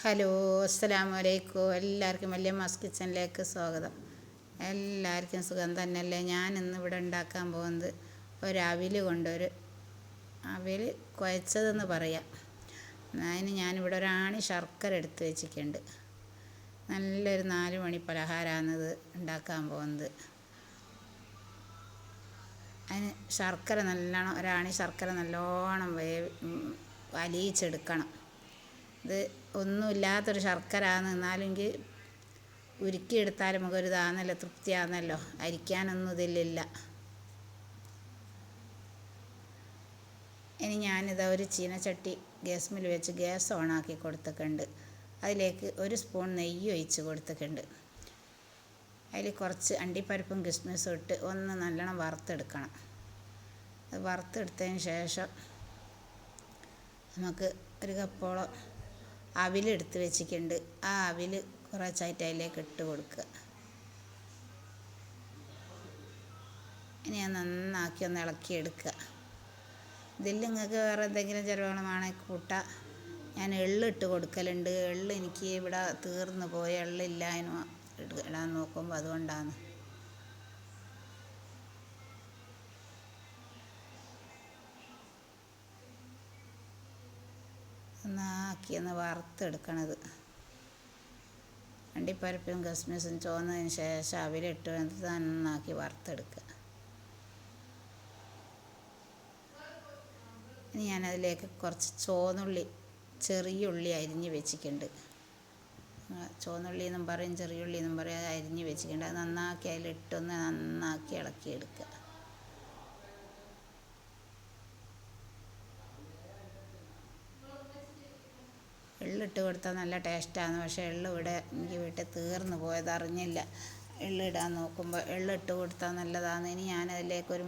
Hello, അസ്സലാമു അലൈക്കും. എല്ലാവർക്കും വല്യമ്മാസ് കിച്ചണിലേക്ക് സ്വാഗതം. എല്ലാവർക്കും സുഖം തന്നെയല്ലേ? ഞാൻ ഇന്നിവിടെ ഉണ്ടാക്കാൻ പോകുന്നത് അവിൽ കൊണ്ടൊരു അവിൽ കുഴച്ചതെന്ന് പറയാം. അതിന് ഞാനിവിടെ ഒരാണി ശർക്കര എടുത്ത് വെച്ചിട്ടുണ്ട്. നല്ലൊരു 4 മണി പലഹാരമാണിത് ഉണ്ടാക്കാൻ പോകുന്നത്. അതിന് ശർക്കര നല്ലോണം, ഒരാണി ശർക്കര നല്ലോണം അലിയിച്ചെടുക്കണം. ഇത് ഒന്നുമില്ലാത്തൊരു ശർക്കര എന്നാലും എനിക്ക് ഉരുക്കിയെടുത്താൽ നമുക്കൊരു ഇതാണല്ലോ, തൃപ്തിയാണല്ലോ. അരിക്കാനൊന്നും ഇതിലില്ല. ഇനി ഞാനിതാ ഒരു ചീനച്ചട്ടി ഗ്യാസ്മിൽ വെച്ച് ഗ്യാസ് ഓണാക്കി കൊടുത്തിട്ടുണ്ട്. അതിലേക്ക് 1 സ്പൂൺ നെയ്യ് ഒഴിച്ച് കൊടുത്തിട്ടുണ്ട്. അതിൽ കുറച്ച് അണ്ടിപ്പരിപ്പും കിസ്മിസും ഇട്ട് ഒന്ന് നല്ലോണം വറുത്തെടുക്കണം. അത് വറുത്തെടുത്തതിന് ശേഷം നമുക്ക് ഒരു കപ്പോളം അവിലെടുത്ത് വെച്ചിട്ടുണ്ട്. ആ അവിൽ കുറച്ചായിട്ട് അതിലേക്ക് ഇട്ട് കൊടുക്കുക. ഇനി ഞാൻ നന്നാക്കി ഒന്ന് ഇളക്കിയെടുക്കുക. ഇതിൽ നിങ്ങൾക്ക് വേറെ എന്തെങ്കിലും ചേരുവകളാണെങ്കിൽ കൂട്ടാം. ഞാൻ എള്ളിട്ട് കൊടുക്കലുണ്ട്. എള്ള് എനിക്ക് ഇവിടെ തീർന്നു പോയി, എള്ളില്ല അതിന് ഇടാൻ നോക്കുമ്പോൾ, അതുകൊണ്ടാണ്. ഒന്ന് വറുത്തെടുക്കണത്. അണ്ടിപ്പരിപ്പും കിസ്മിസും ചോന്നതിന് ശേഷം അവിലിട്ട് നന്നാക്കി വറുത്തെടുക്കുക. ഇനി ഞാനതിലേക്ക് കുറച്ച് ചുവന്നുള്ളി, ചെറിയ ഉള്ളി അരിഞ്ഞ് വെച്ചിട്ടുണ്ട്. ചുവന്നുള്ളി എന്നും പറയും, ചെറിയ ഉള്ളി എന്നും പറയും. അത് അരിഞ്ഞ് വെച്ചിട്ടുണ്ട്. അത് നന്നാക്കി അതിലിട്ടൊന്ന് നന്നാക്കി ഇളക്കിയെടുക്കുക. എള്ളിട്ട് കൊടുത്താൽ നല്ല ടേസ്റ്റാണ്. പക്ഷേ ഇവിടെ എനിക്ക് വീട്ടിൽ തീർന്നു പോയത്, അറിഞ്ഞില്ല. എള്ളിടാൻ നോക്കുമ്പോൾ എള്ളിട്ട് കൊടുത്താൽ നല്ലതാണ്. ഇനി ഞാനതിലേക്ക് ഒരു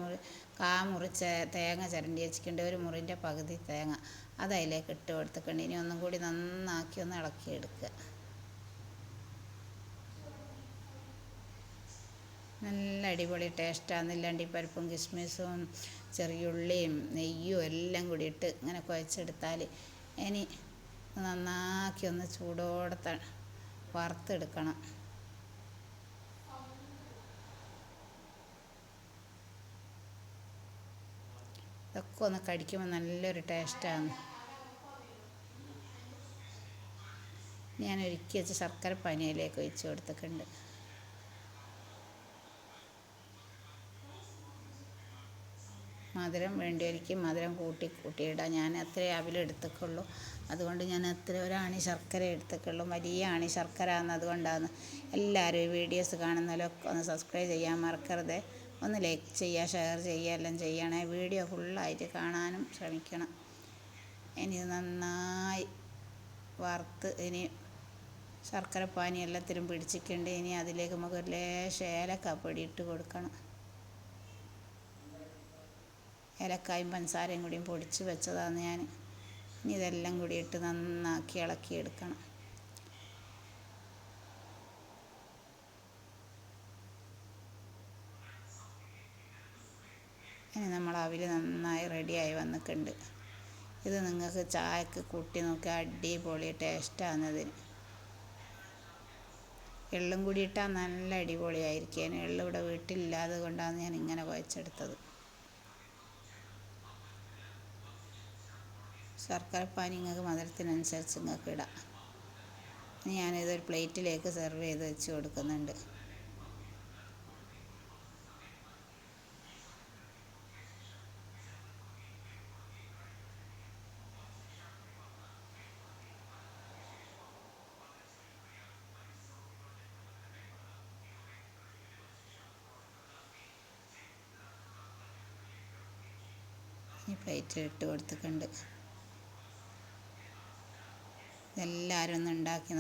മുറിച്ച തേങ്ങ ചിരണ്ടി വെച്ചിട്ടുണ്ട്. 1 മുറിൻ്റെ പകുതി തേങ്ങ അത് അതിലേക്ക് ഇട്ട് കൊടുത്തിട്ടുണ്ട്. ഇനി ഒന്നും കൂടി നന്നാക്കി ഒന്ന് ഇളക്കിയെടുക്കുക. നല്ല അടിപൊളി ടേസ്റ്റാണ്. അണ്ടിപ്പരിപ്പും കിസ്മിസും ചെറിയുള്ളിയും നെയ്യും എല്ലാം കൂടി ഇട്ട് ഇങ്ങനെ കുഴച്ചെടുത്താൽ ഇനി നന്നാക്കി ഒന്ന് ചൂടോടെ വറുത്തെടുക്കണം. ഇതൊക്കെ ഒന്ന് കടിക്കുമ്പോൾ നല്ലൊരു ടേസ്റ്റാണ്. ഞാൻ ഒരുക്കി വെച്ച് ശർക്കര പാനിയിലേക്ക് ഒഴിച്ച് കൊടുത്തിട്ടുണ്ട്. മധുരം വേണ്ടിയവർക്ക് മധുരം കൂട്ടിയിടാം. ഞാൻ അത്രയും അവിലെടുത്തേക്കുള്ളൂ. അതുകൊണ്ട് ഞാൻ ഒരാണി ശർക്കര എടുത്തേക്കുള്ളൂ. വലിയ ആണി ശർക്കര എന്നതുകൊണ്ടാണ്. എല്ലാവരും ഈ വീഡിയോസ് കാണുന്നതിലൊക്കെ ഒന്ന് സബ്സ്ക്രൈബ് ചെയ്യാൻ മറക്കരുത്. ഒന്ന് ലൈക്ക് ചെയ്യുക, ഷെയർ ചെയ്യുക, എല്ലാം ചെയ്യണേ. വീഡിയോ ഫുള്ളായിട്ട് കാണാനും ശ്രമിക്കണം. ഇനി നന്നായി വറുത്ത് ഇനി ശർക്കര പാനി എല്ലാത്തിലും പിടിച്ചിട്ടുണ്ട്. ഇനി അതിലേക്ക് നമുക്ക് ഒരു ലേശം ഏലക്കാപ്പൊടി ഇട്ട് കൊടുക്കണം. ഏലക്കായും പഞ്ചസാരയും കൂടിയും പൊടിച്ച് വെച്ചതാണ് ഞാൻ. ഇനി ഇതെല്ലാം കൂടി ഇട്ട് നന്നാക്കി ഇളക്കിയെടുക്കണം. ഇനി നമ്മൾ അവിൽ നന്നായി റെഡിയായി വന്നിട്ടുണ്ട്. ഇത് നിങ്ങൾക്ക് ചായക്ക് കൂട്ടി നോക്കി അടിപൊളി ടേസ്റ്റാണതിന്. എള്ളും കൂടി ഇട്ടാൽ നല്ല അടിപൊളിയായിരിക്കും. എള്ള് ഇവിടെ വീട്ടിലില്ലാതെ കൊണ്ടാണ് ഞാൻ ഇങ്ങനെ കുഴച്ചെടുത്തത്. ശർക്കരപ്പാനി നിങ്ങൾക്ക് മധുരത്തിനനുസരിച്ച് നിങ്ങൾക്ക് ഇടാം. ഇനി ഞാനിതൊരു പ്ലേറ്റിലേക്ക് സെർവ് ചെയ്ത് വെച്ച് കൊടുക്കുന്നുണ്ട്. ഈ പ്ലേറ്റിൽ ഇട്ട് കൊടുത്തിട്ടുണ്ട്. ഇതെല്ലാവരും ഒന്ന് ഉണ്ടാക്കി